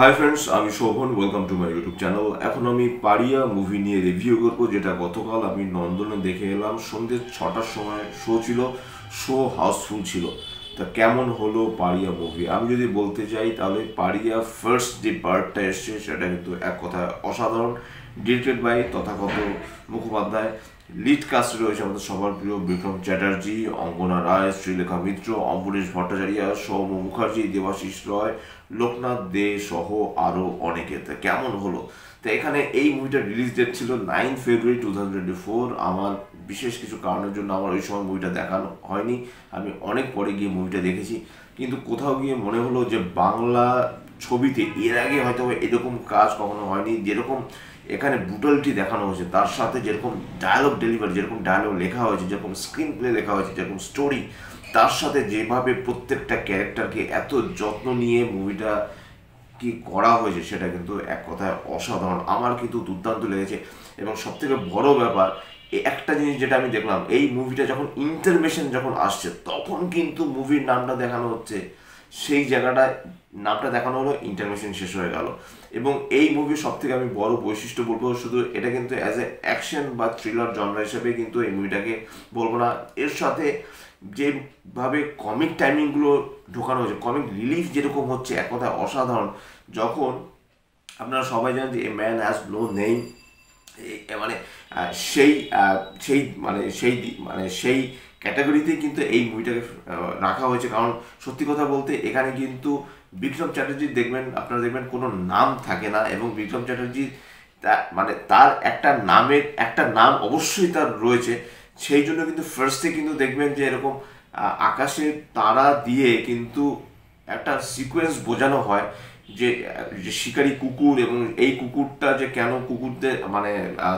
High friends, আমি Shovan. Welcome to my YouTube channel. এখন আমি পারিয়া মুভি নিয়ে রিভিউ করবো, যেটা গতকাল আমি নন্দনে দেখে এলাম। সন্ধ্যে 6টার সময় শো ছিল, শো হাউসফুল ছিল। তা কেমন হলো পারিয়া মুভি আমি যদি বলতে চাই, তাহলে পারিয়া ফার্স্ট যে পার্টটা এসছে সেটা কিন্তু এক কথায় অসাধারণ। Directed by Tathagata Mukhopadhyay. Lead cast রয়েছে আমাদের সবার প্রিয় বিক্রম চ্যাটার্জি, অঙ্গনা রায়, শ্রীলেখা মিত্র, অম্বরীশ ভট্টাচার্য, সৌম্য মুখার্জি, দেবাশিস রয়, লোকনাথ দে সহ আরও অনেকে। তা কেমন হলো? তো এখানে এই মুভিটার রিলিজ ডেট ছিল 9 ফেব্রুয়ারি 2024। আমার বিশেষ কিছু কারণের জন্য আমার ওই সময় মুভিটা দেখানো হয়নি। আমি অনেক পরে গিয়ে মুভিটা দেখেছি, কিন্তু কোথাও গিয়ে মনে হলো যে বাংলা ছবিতে এর আগে হয়তো এরকম কাজ কখনো হয়নি। যেরকম এখানে ব্রুটালিটি দেখানো হয়েছে, তার সাথে যেরকম ডায়লগ ডেলিভারি, যেরকম ডায়লগ লেখা হয়েছে, যেরকম স্ক্রিন প্লে লেখা হয়েছে, যেরকম স্টোরি, তার সাথে যেভাবে প্রত্যেকটা ক্যারেক্টারকে এত যত্ন নিয়ে মুভিটা কি করা হয়েছে, সেটা কিন্তু এক কথায় অসাধারণ। আমার কিন্তু দুর্দান্ত লেগেছে। এবং সবথেকে বড় ব্যাপার, এই একটা জিনিস যেটা আমি দেখলাম, এই মুভিটা যখন ইন্টারমেশন যখন আসছে, তখন কিন্তু মুভির নামটা দেখানো হচ্ছে, সেই জায়গাটায় নামটা দেখানো হলো, ইন্টারমেশন শেষ হয়ে গেল। এবং এই মুভির সব থেকে আমি বড় বৈশিষ্ট্য বলবো, শুধু এটা কিন্তু অ্যাজ এ অ্যাকশন বা থ্রিলার জনরা হিসেবে কিন্তু এই মুভিটাকে বলবো না। এর সাথে যেভাবে কমিক টাইমিংগুলো ঢোকানো হয়েছে, কমিক রিলিফ যেরকম হচ্ছে, এক কথায় অসাধারণ। যখন আপনারা সবাই জানেন যে a man has no name, মানে সেই সেই মানে সেই মানে সেই ক্যাটাগরিতেই কিন্তু এই মুভিটাকে রাখা হয়েছে। কারণ সত্যি কথা বলতে, এখানে কিন্তু বিক্রম চ্যাটার্জির দেখবেন, আপনারা দেখবেন কোনো নাম থাকে না। এবং বিক্রম চ্যাটার্জি মানে তার একটা নামের একটা নাম অবশ্যই তার রয়েছে। সেই জন্য কিন্তু ফার্স্টে কিন্তু দেখবেন যে এরকম আকাশের তারা দিয়ে কিন্তু একটা সিকোয়েন্স বোঝানো হয় যে যে শিকারী কুকুর, এবং এই কুকুরটা যে কেন কুকুরদের মানে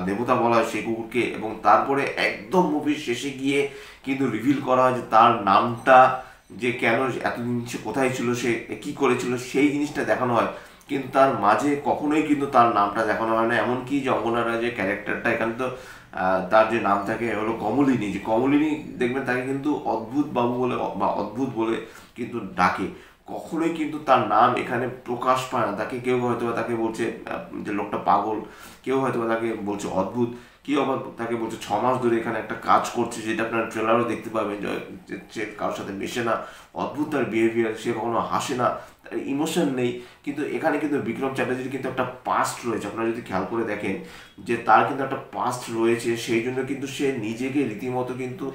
দেবতা বলা হয় সেই কুকুরকে। এবং তারপরে একদম মুভির শেষে গিয়ে কিন্তু রিভিল করা হয় যে তার নামটা, যে কেন এতদিন সে কোথায় ছিল, সে কি করেছিল, সেই জিনিসটা দেখানো হয়। কিন্তু তার মাঝে কখনোই কিন্তু তার নামটা দেখানো হয় না। এমনকি যে অঙ্গনারা যে ক্যারেক্টারটা, এখানে তো তার যে নাম থাকে হলো কমলিনী। যে কমলিনী দেখবেন তাকে কিন্তু অদ্ভুত বাবু বলে বা অদ্ভুত বলে কিন্তু ডাকে। কখনোই কিন্তু তার নাম এখানে প্রকাশ পায় না। তাকে কেউ হয়তো তাকে বলছে যে লোকটা পাগল, কেউ হয়তো তাকে বলছে অদ্ভুত, কেউ আবার তাকে বলছে 6 মাস ধরে এখানে একটা কাজ করছে, যেটা আপনার ট্রেলারও দেখতে পাবেন যে সে কারোর সাথে মেশে না, অদ্ভুত তার বিহেভিয়ার, সে কখনো হাসে না, তার ইমোশন নেই। কিন্তু এখানে কিন্তু বিক্রম চ্যাটার্জির কিন্তু একটা পাস্ট রয়েছে। আপনারা যদি খেয়াল করে দেখেন যে তার কিন্তু একটা পাস্ট রয়েছে, সেই জন্য কিন্তু সে নিজেকে রীতিমতো কিন্তু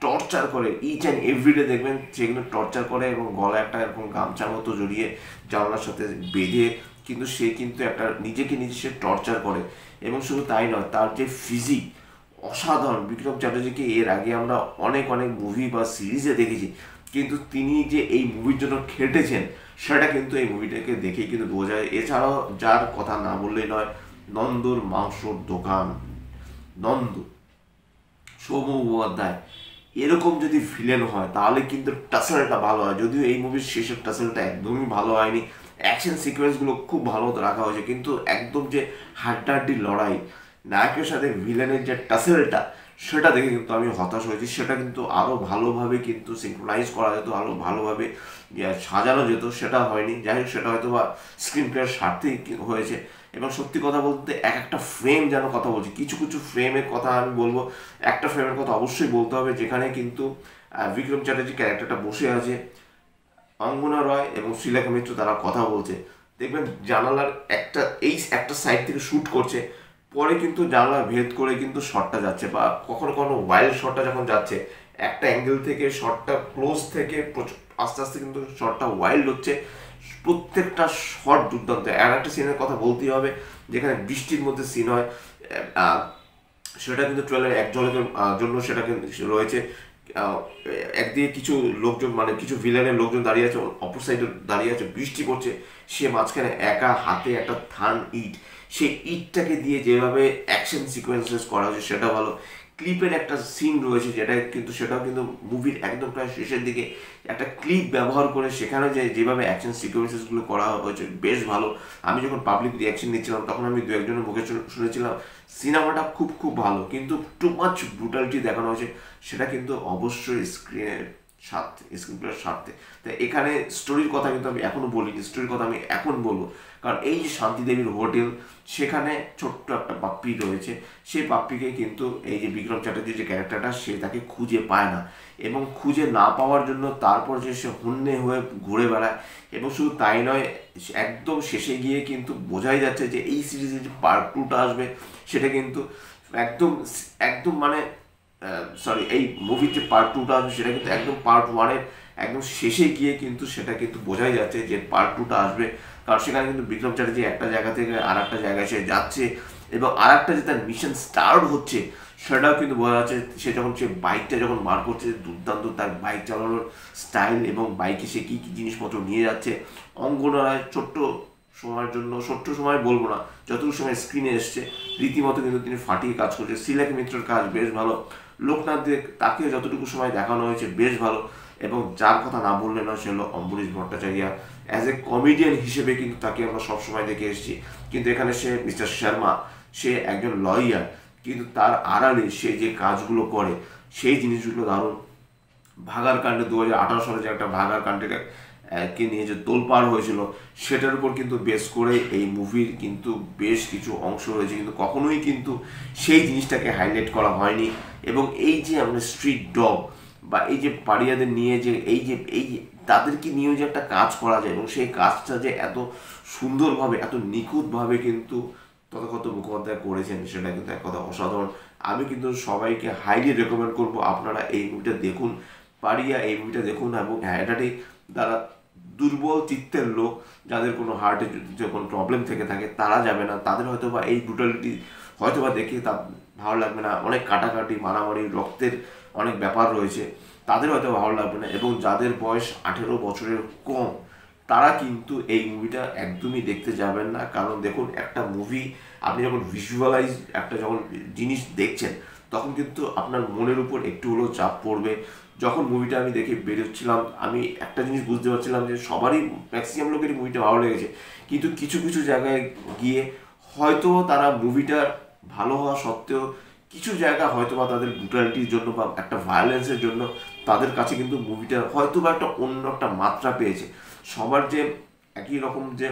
টর্চার করে। ইচ অ্যান্ড এভরিডে দেখবেন সে কিন্তু টর্চার করে, এবং গলায় একটা এরকম গামছার মতো জড়িয়ে জানলার সাথে বেঁধে কিন্তু সে কিন্তু একটা নিজেকে নিজে সে টর্চার করে। এবং শুধু তাই নয়, তার যে ফিজিক অসাধারণ। বিক্রম চ্যাটার্জিকে এর আগে আমরা অনেক অনেক মুভি বা সিরিজে দেখেছি, কিন্তু তিনি যে এই মুভির জন্য খেটেছেন, সেটা কিন্তু এই মুভিটাকে দেখেই কিন্তু বোঝা যায়। এছাড়াও যার কথা না বললেই নয়, নন্দর মাংসর দোকান, নন্দ, সৌম্য মুখোপাধ্যায়, এরকম যদি ভিলেন হয় তাহলে কিন্তু টাসেলটা ভালো হয়। যদিও এই মুভির শেষের টাসেলটা একদমই ভালো হয়নি। অ্যাকশন সিকোয়েন্সগুলো খুব ভালো মতো রাখা হয়েছে, কিন্তু একদম যে হাড্ডাহাড্ডি লড়াই, নায়কের সাথে ভিলেনের যে টাসেলটা, সেটা দেখে কিন্তু আমি হতাশ হয়েছি। সেটা কিন্তু আরও ভালোভাবে কিন্তু সিনক্রোনাইজ করা যেত, আরও ভালোভাবে সাজানো যেত, সেটা হয়নি। যাই হোক, সেটা হয়তো বা স্ক্রিন প্লেয়ার স্বার্থেই হয়েছে। এবং সত্যি কথা বলতে, এক একটা ফ্রেম যেন কথা বলছি, কিছু কিছু ফ্রেমের কথা আমি বলবো। একটা ফ্রেমের কথা অবশ্যই বলতে হবে, যেখানে কিন্তু বিক্রম চ্যাটার্জি ক্যারেক্টারটা বসে আছে, অঙ্গনা রয় এবং শ্রীলেখা মিত্র তারা কথা বলছে। দেখবেন জানালার একটা সাইড থেকে শ্যুট করছে, পরে কিন্তু জানালা ভেদ করে কিন্তু শটটা যাচ্ছে, বা কখনো কখনো ওয়াইল্ড শটটা যখন যাচ্ছে, একটা অ্যাঙ্গেল থেকে শটটা ক্লোজ থেকে আস্তে আস্তে কিন্তু শটটা ওয়াইল্ড হচ্ছে। প্রত্যেকটা শট দুর্দান্ত। আর একটা সিনের কথা বলতেই হবে, যেখানে বৃষ্টির মধ্যে সিন হয়, সেটা কিন্তু ট্রেলারে এক ঝলকের জন্য সেটা কিন্তু রয়েছে। একদিকে কিছু লোকজন, মানে কিছু ভিলেনের লোকজন দাঁড়িয়ে আছে, অপর সাইডে দাঁড়িয়ে আছে, বৃষ্টি পড়ছে, সে মাঝখানে একা হাতে একটা থান ইট, সেই ইটটাকে দিয়ে যেভাবে অ্যাকশন সিকোয়েন্সেস করা হয়েছে সেটা ভালো। ক্লিপের একটা সিন রয়েছে, যেটা কিন্তু সেটাও কিন্তু মুভির একদম প্রায় শেষের দিকে একটা ক্লিপ ব্যবহার করে সেখানে যেভাবে অ্যাকশন সিকোয়েন্সেসগুলো করা হয়েছে বেশ ভালো। আমি যখন পাবলিক রিয়াকশন নিচ্ছিলাম, তখন আমি দু একজনের মুখে শুনেছিলাম সিনেমাটা খুব খুব ভালো, কিন্তু টু মাচ ব্রুটালিটি দেখানো হয়েছে। সেটা কিন্তু অবশ্যই স্ক্রিনে স্ক্রিন প্লের স্বার্থে। তাই এখানে স্টোরির কথা কিন্তু আমি এখনো বলিনি, স্টোরির কথা আমি এখন বলবো। কারণ এই যে শান্তিদেবীর হোটেল, সেখানে ছোট্ট একটা পাপ্পি রয়েছে, সেই পাপ্পিকে কিন্তু এই যে বিক্রম চ্যাটার্জির যে ক্যারেক্টারটা, সে তাকে খুঁজে পায় না, এবং খুঁজে না পাওয়ার জন্য তারপর যে সে হন্যে হয়ে ঘুরে বেড়ায়। এবং শুধু তাই নয়, একদম শেষে গিয়ে কিন্তু বোঝাই যাচ্ছে যে এই সিরিজের যে পার্ট 2টা আসবে, সেটা কিন্তু একদম একদম মানে সরি, এই মুভির যে পার্ট 2টা আসবে সেটা কিন্তু একদম পার্ট 1-এর একদম শেষে গিয়ে কিন্তু সেটা কিন্তু বোঝাই যাচ্ছে যে পার্ট 2টা আসবে। কারণ সেখানে কিন্তু বিক্রম চ্যাটার্জি একটা জায়গা থেকে আর একটা জায়গায় সে যাচ্ছে, এবং আর একটা যে তার মিশন স্টার্ট হচ্ছে সেটাও কিন্তু বোঝা যাচ্ছে। সে বাইকটা যখন বার করছে, দুর্দান্ত তার বাইক চালানোর স্টাইল, এবং বাইকে সে কী কী জিনিসপত্র নিয়ে যাচ্ছে। অঙ্গনায় ছোট্ট সময়ের জন্য, ছোট্ট সময় বলবো না, যতটুকু সময় স্ক্রিনে এসছে রীতিমতো কিন্তু তিনি ফাটিয়ে কাজ করছে। সিলেক মিত্রের কাজ বেশ ভালো, লোকনাথ দে তাকে যতটুকু সময় দেখানো হয়েছে বেশ ভালো, এবং যার কথা না বললে না সে হলো Ambarish Bhattacharya. As a comedian হিসেবে কিন্তু তাকে আমরা সবসময় দেখে এসেছি, কিন্তু এখানে সে মিস্টার শর্মা, সে একজন লয়ার, কিন্তু তার আড়ালে সে যে কাজগুলো করে সেই জিনিসগুলো দারুণ। ভাগার কাণ্ডে 2018 সালে যে একটা ভাগার কাণ্ডের কে নিয়ে যে তোলপাড় হয়েছিল, সেটার উপর কিন্তু বেস করে এই মুভির কিন্তু বেশ কিছু অংশ রয়েছে, কিন্তু কখনোই কিন্তু সেই জিনিসটাকে হাইলাইট করা হয়নি। এবং এই যে আমরা স্ট্রিট ডগ বা এই যে পাড়িয়াদের নিয়ে যে এই যে তাদেরকে নিয়েও যে একটা কাজ করা যায়, এবং সেই কাজটা যে এত সুন্দরভাবে, এত নিখুঁতভাবে কিন্তু তথাগত মুখোপাধ্যায় করেছেন, সেটা কিন্তু এক কথা অসাধারণ। আমি কিন্তু সবাইকে হাইলি রেকমেন্ড করবো আপনারা এই মুভিটা দেখুন, পারিয়া এই মুভিটা দেখুন। এবং এটাতেই যারা দুর্বল চিত্তের লোক, যাদের কোনো হার্টের যে কোনো প্রবলেম থেকে থাকে, তারা যাবে না, তাদের হয়তো বা এই ব্রুটালিটি হয়তো বা দেখে তা ভালো লাগবে না। অনেক কাটাকাটি, মারামারি, রক্তের অনেক ব্যাপার রয়েছে, তাদের হয়তো ভালো লাগবে না। এবং যাদের বয়স 18 বছরের কম, তারা কিন্তু এই মুভিটা একদমই দেখতে যাবেন না। কারণ দেখুন, একটা মুভি আপনি যখন ভিজুয়ালাইজ একটা যখন জিনিস দেখছেন, তখন কিন্তু আপনার মনের উপর একটু হলেও চাপ পড়বে। যখন মুভিটা আমি দেখে বেরোচ্ছিলাম, আমি একটা জিনিস বুঝতে পারছিলাম যে সবারই, ম্যাক্সিমাম লোকেরই মুভিটা ভালো লেগেছে, কিন্তু কিছু কিছু জায়গায় গিয়ে হয়তো তারা মুভিটা ভালো হওয়া সত্ত্বেও কিছু জায়গা হয়তো বা তাদের ব্রুটালিটির জন্য বা একটা ভায়োলেন্সের জন্য তাদের কাছে কিন্তু মুভিটা হয়তো বা একটা অন্য একটা মাত্রা পেয়েছে। সবার যে একই রকম যে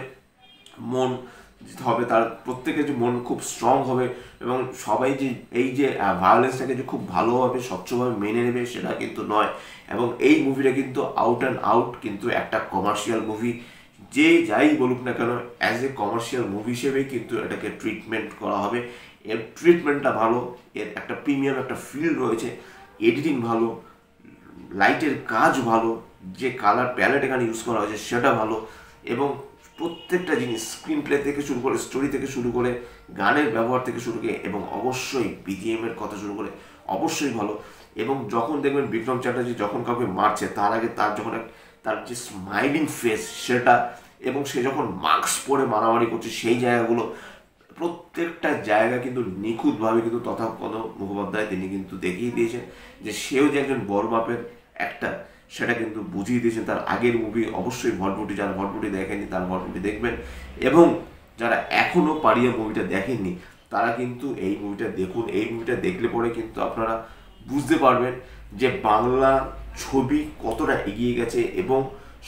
মন হবে, তার প্রত্যেকের যে মন খুব স্ট্রং হবে, এবং সবাই যে এই যে ভায়োলেন্সটাকে যে খুব ভালোভাবে স্বচ্ছভাবে মেনে নেবে, সেটা কিন্তু নয়। এবং এই মুভিটা কিন্তু আউট অ্যান্ড আউট কিন্তু একটা কমার্শিয়াল মুভি। যে যাই বলুক না কেন, অ্যাজ এ কমার্শিয়াল মুভি হিসেবেই কিন্তু এটাকে ট্রিটমেন্ট করা হবে। এর ট্রিটমেন্টটা ভালো, এর একটা প্রিমিয়াম একটা ফিল রয়েছে, এডিটিং ভালো, লাইটের কাজ ভালো, যে কালার প্যালেট এখানে ইউজ করা হয়েছে সেটা ভালো, এবং প্রত্যেকটা জিনিস স্ক্রিন প্লে থেকে শুরু করে, স্টোরি থেকে শুরু করে, গানের ব্যবহার থেকে শুরু করে, এবং অবশ্যই বিজিএমের কথা শুরু করে অবশ্যই ভালো। এবং যখন দেখবেন বিক্রম চ্যাটার্জি যখন কাউকে মারছে, তার আগে তার যখন তার যে স্মাইলিং ফেস সেটা, এবং সে যখন মাস্ক পরে মারামারি করছে সেই জায়গাগুলো, প্রত্যেকটা জায়গা কিন্তু নিখুঁতভাবে কিন্তু তথাগত মুখোপাধ্যায় তিনি কিন্তু দেখিয়ে দিয়েছেন যে সেও যে একজন বড় মাপের একটা, সেটা কিন্তু বুঝিয়ে দিয়েছেন। তার আগের মুভি অবশ্যই ভটভটি, যারা ভটভটি দেখেনি তার ভটভটি দেখবেন, এবং যারা এখনও পারিয়া মুভিটা দেখেননি তারা কিন্তু এই মুভিটা দেখুন। এই মুভিটা দেখলে পরে কিন্তু আপনারা বুঝতে পারবেন যে বাংলা ছবি কতটা এগিয়ে গেছে, এবং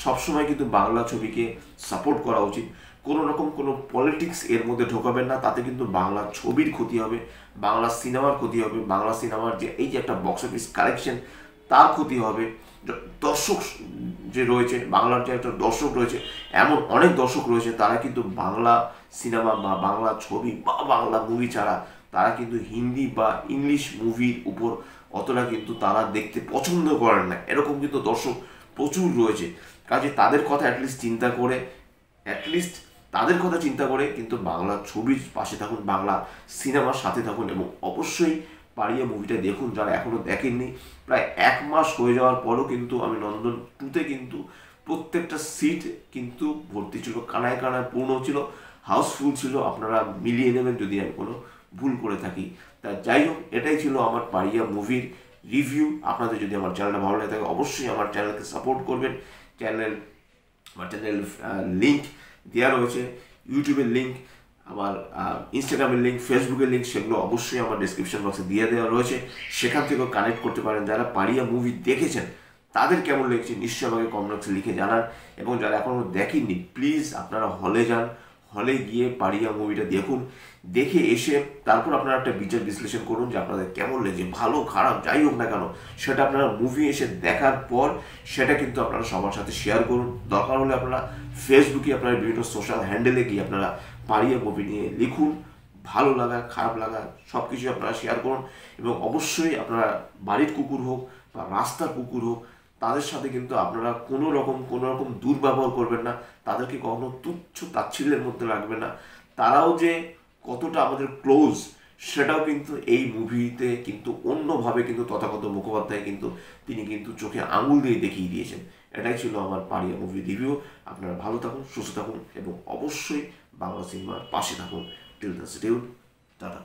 সবসময় কিন্তু বাংলা ছবিকে সাপোর্ট করা উচিত। কোনো রকম কোনো পলিটিক্স এর মধ্যে ঢোকাবেন না, তাতে কিন্তু বাংলা ছবির ক্ষতি হবে, বাংলা সিনেমার ক্ষতি হবে, বাংলা সিনেমার যে এই যে একটা বক্স অফিস কালেকশন তার ক্ষতি হবে। দর্শক যে রয়েছে, বাংলার যে একটা দর্শক রয়েছে, এমন অনেক দর্শক রয়েছে তারা কিন্তু বাংলা সিনেমা বা বাংলা ছবি বা বাংলা মুভি ছাড়া তারা কিন্তু হিন্দি বা ইংলিশ মুভির উপর অতটা কিন্তু তারা দেখতে পছন্দ করেন না। এরকম কিন্তু দর্শক প্রচুর রয়েছে। কাজে তাদের কথা চিন্তা করে কিন্তু বাংলা ছবির পাশে থাকুন, বাংলা সিনেমার সাথে থাকুন, এবং অবশ্যই পারিয়া মুভিটা দেখুন যারা এখনও দেখেননি। প্রায় 1 মাস হয়ে যাওয়ার পরও কিন্তু আমি নন্দন 2-তে কিন্তু প্রত্যেকটা সিট কিন্তু ভর্তি ছিল, কানায় কানায় পূর্ণ ছিল, হাউসফুল ছিল। আপনারা মিলিয়ে নেবেন যদি আমি কোনো ভুল করে থাকি। তা যাই হোক, এটাই ছিল আমার পারিয়া মুভির রিভিউ। আপনাদের যদি আমার চ্যানেলটা ভালো লাগে থাকে অবশ্যই আমার চ্যানেলকে সাপোর্ট করবেন। আমার চ্যানেল লিঙ্ক দেওয়া রয়েছে, ইউটিউবের লিঙ্ক, আমার ইনস্টাগ্রামের লিঙ্ক, ফেসবুকের লিঙ্ক, সেগুলো অবশ্যই আমার ডিসক্রিপশন বক্সে দিয়ে দেওয়া রয়েছে, সেখান থেকেও কানেক্ট করতে পারেন। যারা পারিয়া মুভি দেখেছেন তাদের কেমন লেগেছে নিশ্চয়ই আমাকে কমেন্ট বক্সে লিখে জানান। এবং যারা এখনও দেখেননি প্লিজ আপনারা হলে যান, হলে গিয়ে পারিয়া মুভিটা দেখুন, দেখে এসে তারপর আপনারা একটা বিচার বিশ্লেষণ করুন যে আপনাদের কেমন লেগেছে, ভালো খারাপ যাই হোক না কেন সেটা আপনারা মুভি এসে দেখার পর সেটা কিন্তু আপনারা সবার সাথে শেয়ার করুন। দরকার হলে আপনারা ফেসবুকে আপনারা বিভিন্ন সোশ্যাল হ্যান্ডেলে গিয়ে আপনারা পারিয়া মুভি নিয়ে লিখুন, ভালো লাগা খারাপ লাগা সব কিছু আপনারা শেয়ার করুন। এবং অবশ্যই আপনারা বাড়ির কুকুর হোক বা রাস্তার কুকুর হোক তাদের সাথে কিন্তু আপনারা কোনো রকম দুর্ব্যবহার করবেন না, তাদেরকে কখনো তুচ্ছ তাচ্ছিল্যের মধ্যে রাখবেন না। তারাও যে কতটা আমাদের ক্লোজ সেটাও কিন্তু এই মুভিতে কিন্তু অন্যভাবে কিন্তু তথাগত মুখোপাধ্যায় কিন্তু তিনি কিন্তু চোখে আঙুল দিয়ে দেখিয়ে দিয়েছেন। এটাই ছিল আমার পারিয়া মুভি রিভিউ। আপনারা ভালো থাকুন, সুস্থ থাকুন এবং অবশ্যই বাংলা সিনেমার পাশে থাকুন। Till the schedule, tata.